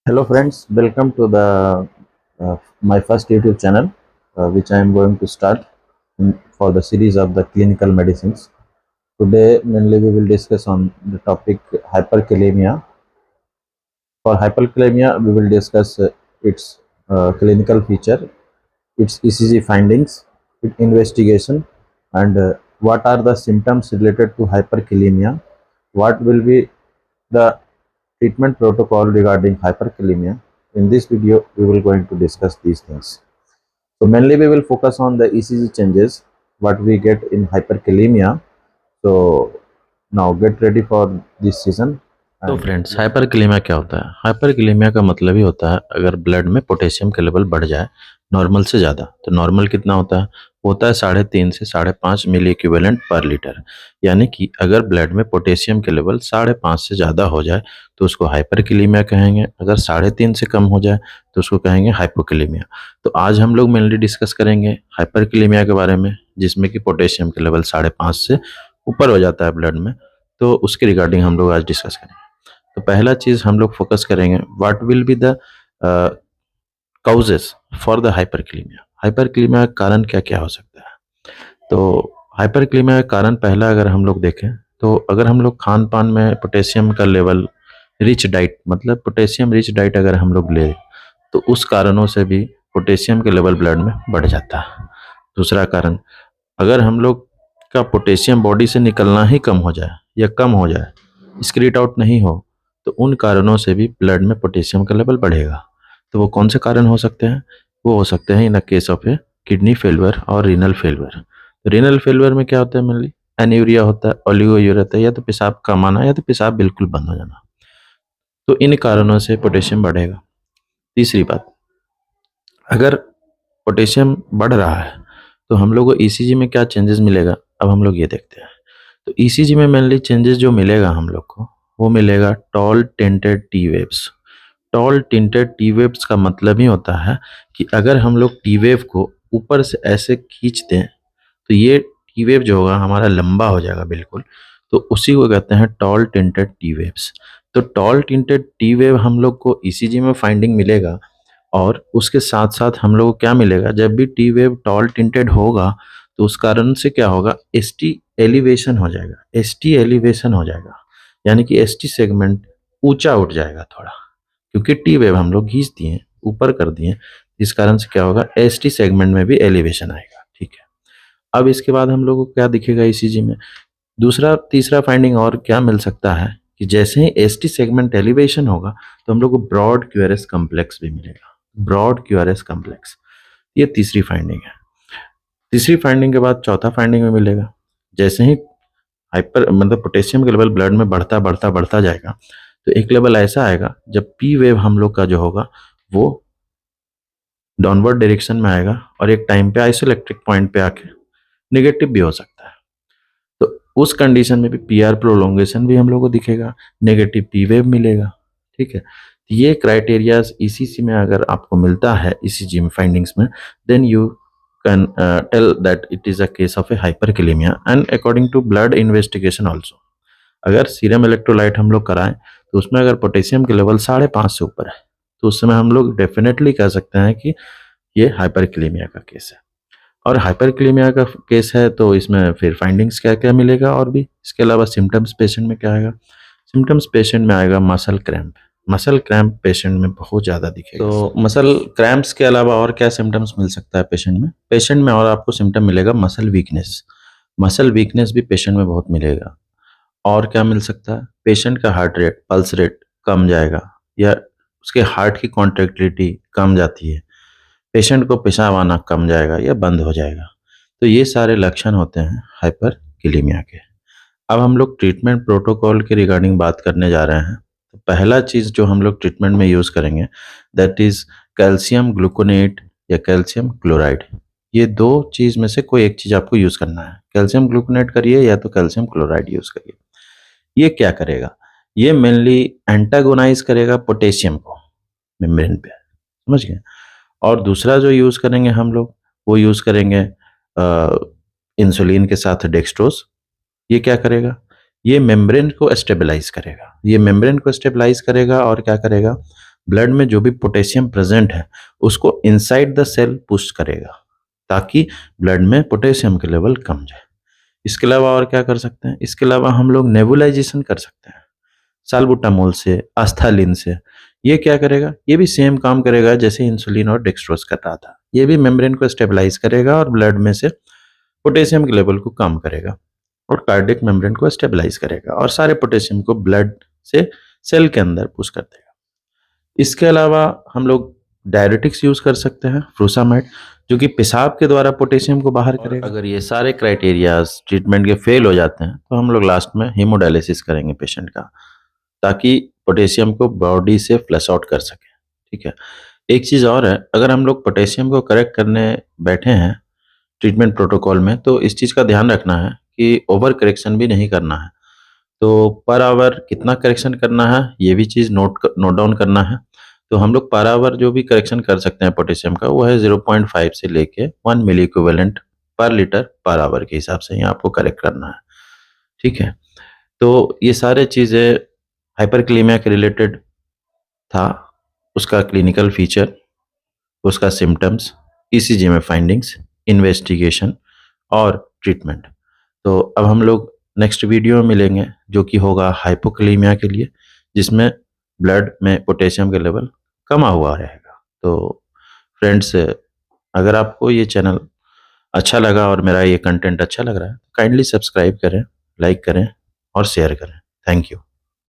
Hello friends, welcome to the my first YouTube channel, which I am going to start for the series of the clinical medicines. Today, mainly we will discuss on the topic hyperkalemia. For hyperkalemia, we will discuss its clinical feature, its ECG findings, its investigation, and what are the symptoms related to hyperkalemia. What will be the treatment protocol regarding hyperkalemia. In this video, we will going to discuss these things. So mainly we will focus on the ECG changes, what we get in hyperkalemia. So now get ready for this season. तो And friends hyperkalaemia क्या होता है? Hyperkalaemia का मतलब ही होता है अगर blood में पोटेशियम के लेवल बढ़ जाए नॉर्मल से ज़्यादा। तो नॉर्मल कितना होता है? होता है 3.5 से 5.5 मिली इक्विवेलेंट पर लीटर। यानी कि अगर ब्लड में पोटेशियम के लेवल 5.5 से ज़्यादा हो जाए तो उसको हाइपरकैलेमिया कहेंगे। अगर 3.5 से कम हो जाए तो उसको कहेंगे हाइपोकैलेमिया। तो आज हम लोग मेनली डिस्कस करेंगे हाइपरकैलेमिया के बारे में, जिसमें कि पोटेशियम के लेवल 5.5 से ऊपर हो जाता है ब्लड में। तो उसके रिगार्डिंग हम लोग आज डिस्कस करेंगे। तो पहला चीज हम लोग फोकस करेंगे, what will be the causes for the hyperkalaemia. Hyperkalaemia का कारण क्या क्या हो सकता है? तो हाइपरकैलेमिया का कारण पहला अगर हम लोग देखें तो अगर हम लोग खान पान में पोटेशियम का लेवल रिच डाइट, मतलब पोटेशियम रिच डाइट अगर हम लोग ले तो उस कारणों से भी पोटेशियम के लेवल ब्लड में बढ़ जाता है। दूसरा कारण, अगर हम लोग का पोटेशियम बॉडी से निकलना ही कम हो जाए या कम हो जाए, स्क्रीट आउट नहीं हो, तो उन कारणों से भी ब्लड में पोटेशियम का लेवल बढ़ेगा। तो वो कौन से कारण हो सकते हैं? वो हो सकते हैं in a case of a kidney failure और रीनल फेलियर। तो रीनल फेलियर में क्या होता है? मेनली एनीरिया होता है, ओलिगोयूरिया होता है, या तो पेशाब कम आना या तो पेशाब बिल्कुल बंद हो जाना। तो इन कारणों से पोटेशियम बढ़ेगा। तीसरी बात, अगर पोटेशियम बढ़ रहा है तो हम लोग को ईसीजी में क्या चेंजेस मिलेगा, अब हम लोग ये देखते हैं। तो ईसीजी में मेनली चेंजेस जो मिलेगा हम लोग को, वो मिलेगा tall tented T waves. Tall tented T waves का मतलब ही होता है कि अगर हम लोग टी वेव को ऊपर से ऐसे खींच दें तो ये टी वेव जो होगा हमारा लंबा हो जाएगा बिल्कुल। तो उसी को कहते हैं टॉल टिंटेड टी वेव्स। तो टॉल टिंटेड टी वेव हम लोग को ईसीजी में फाइंडिंग मिलेगा। और उसके साथ साथ हम लोग को क्या मिलेगा, जब भी टी वेव टॉल टिंटेड होगा तो उस कारण से क्या होगा, एसटी एलिवेशन हो जाएगा। एसटी एलिवेशन हो जाएगा यानी कि एसटी सेगमेंट ऊंचा उठ जाएगा थोड़ा, क्योंकि टी वेव हम लोग खींच दिए, ऊपर कर दिए। इस कारण से क्या होगा, एसटी सेगमेंट में भी एलिवेशन आएगा। ठीक है, अब इसके बाद हम लोग को क्या दिखेगा ईसीजी में? दूसरा तीसरा फाइंडिंग और क्या मिल सकता है कि जैसे ही एसटी सेगमेंट एलिवेशन होगा तो हम लोग को ब्रॉड क्यूआरएस कॉम्प्लेक्स भी मिलेगा। ब्रॉड क्यूआरएस कॉम्प्लेक्स, ये तीसरी फाइंडिंग है। तीसरी फाइंडिंग के बाद चौथा फाइंडिंग में मिलेगा, जैसे ही हाइपर मतलब पोटेशियम का लेवल ब्लड में बढ़ता बढ़ता बढ़ता जाएगा तो एक लेवल ऐसा आएगा जब पी वेव हम लोग का जो होगा वो डाउनवर्ड डायरेक्शन में आएगा और एक टाइम पे आइसोइलेक्ट्रिक पॉइंट पे आके नेगेटिव भी हो सकता है। तो उस कंडीशन में भी पीआर प्रोलोंगेशन भी हम लोग को दिखेगा, नेगेटिव पी वेव मिलेगा। ठीक है, तो ये क्राइटेरियाज ईसीसी में अगर आपको मिलता है, ईसीजी में फाइंडिंग्स में, then you can tell that it is a case of a hyperkalaemia and according to blood investigation also. अगर सीरम इलेक्ट्रोलाइट हम लोग कराएं तो उसमें अगर पोटेशियम के लेवल 5.5 से ऊपर है तो उस समय हम लोग डेफिनेटली कह सकते हैं कि ये हाइपरकैलेमिया का केस है। और हाइपरकैलेमिया का केस है तो इसमें फिर फाइंडिंग्स क्या क्या मिलेगा और भी इसके अलावा सिम्टम्स पेशेंट में क्या आएगा? सिम्टम्स पेशेंट में आएगा muscle cramp. Muscle cramp patient में बहुत ज़्यादा दिखेगा। तो मसल क्रैम्प्स के अलावा और क्या सिम्टम्स मिल सकता है पेशेंट में? पेशेंट में और आपको सिम्टम मिलेगा मसल वीकनेस। मसल वीकनेस भी पेशेंट में बहुत मिलेगा। और क्या मिल सकता है? पेशेंट का हार्ट रेट, पल्स रेट कम जाएगा या उसके हार्ट की कॉन्ट्रैक्टिलिटी कम जाती है। पेशेंट को पेशाब आना कम जाएगा या बंद हो जाएगा। तो ये सारे लक्षण होते हैं हाइपरकैलेमिया के। अब हम लोग ट्रीटमेंट प्रोटोकॉल के रिगार्डिंग बात करने जा रहे हैं। तो पहला चीज़ जो हम लोग ट्रीटमेंट में यूज़ करेंगे दैट इज़ कैल्शियम ग्लूकोनेट या कैल्शियम क्लोराइड। ये दो चीज़ में से कोई एक चीज़ आपको यूज़ करना है। कैल्शियम ग्लूकोनेट करिए या तो कैल्शियम क्लोराइड यूज़ करिए। ये क्या करेगा? ये मेनली एंटागोनाइज करेगा पोटेशियम को मेम्ब्रेन पे, समझ गए? और दूसरा जो यूज़ करेंगे हम लोग, वो यूज़ करेंगे इंसुलिन के साथ डेक्सट्रोज। ये क्या करेगा? ये मेम्ब्रेन को स्टेबलाइज करेगा। ये मेम्ब्रेन को स्टेबलाइज करेगा और क्या करेगा? ब्लड में जो भी पोटेशियम प्रेजेंट है उसको इनसाइड द सेल पुश करेगा ताकि ब्लड में पोटेशियम के लेवल कम जाए। इसके अलावा और क्या कर सकते हैं? इसके अलावा हम लोग नेबुलाइजेशन कर सकते हैं साल्बुटामोल से, आस्थालिन से। ये क्या करेगा? ये भी सेम काम करेगा जैसे इंसुलिन और डेक्सट्रोज कर रहा था। ये भी मेम्ब्रेन को स्टेबलाइज करेगा और ब्लड में से पोटेशियम के लेवल को कम करेगा और कार्डियक मेम्ब्रेन को स्टेबलाइज करेगा और सारे पोटेशियम को ब्लड से सेल के अंदर पुश कर देगा। इसके अलावा हम लोग डायरेटिक्स यूज कर सकते हैं, फ्रूसामाइड, जो कि पेशाब के द्वारा पोटेशियम को बाहर करेगा। अगर ये सारे क्राइटेरियाज ट्रीटमेंट के फेल हो जाते हैं तो हम लोग लास्ट में हीमोडायलिसिस करेंगे पेशेंट का, ताकि पोटेशियम को बॉडी से फ्लश आउट कर सके। ठीक है। एक चीज़ और है, अगर हम लोग पोटेशियम को करेक्ट करने बैठे हैं ट्रीटमेंट प्रोटोकॉल में, तो इस चीज़ का ध्यान रखना है कि ओवर करेक्शन भी नहीं करना है। तो पर आवर कितना करेक्शन करना है ये भी चीज़ नोट डाउन करना है। तो हम लोग पर आवर जो भी करेक्शन कर सकते हैं पोटेशियम का, वो है 0.5 से लेके 1 मिली इक्विवेलेंट पर लीटर पर आवर के हिसाब से ही आपको करेक्ट करना है। ठीक है। तो ये सारे चीज़ें हाइपरक्लीमिया के रिलेटेड था, उसका क्लिनिकल फीचर, उसका सिम्टम्स, ईसीजी में फाइंडिंग्स, इन्वेस्टिगेशन और ट्रीटमेंट। तो अब हम लोग नेक्स्ट वीडियो में मिलेंगे जो कि होगा हाइपोक्लीमिया के लिए, जिसमें ब्लड में पोटेशियम का लेवल कमा हुआ रहेगा। तो फ्रेंड्स, अगर आपको ये चैनल अच्छा लगा और मेरा ये कंटेंट अच्छा लग रहा है, काइंडली सब्सक्राइब करें, लाइक करें और शेयर करें। Thank you.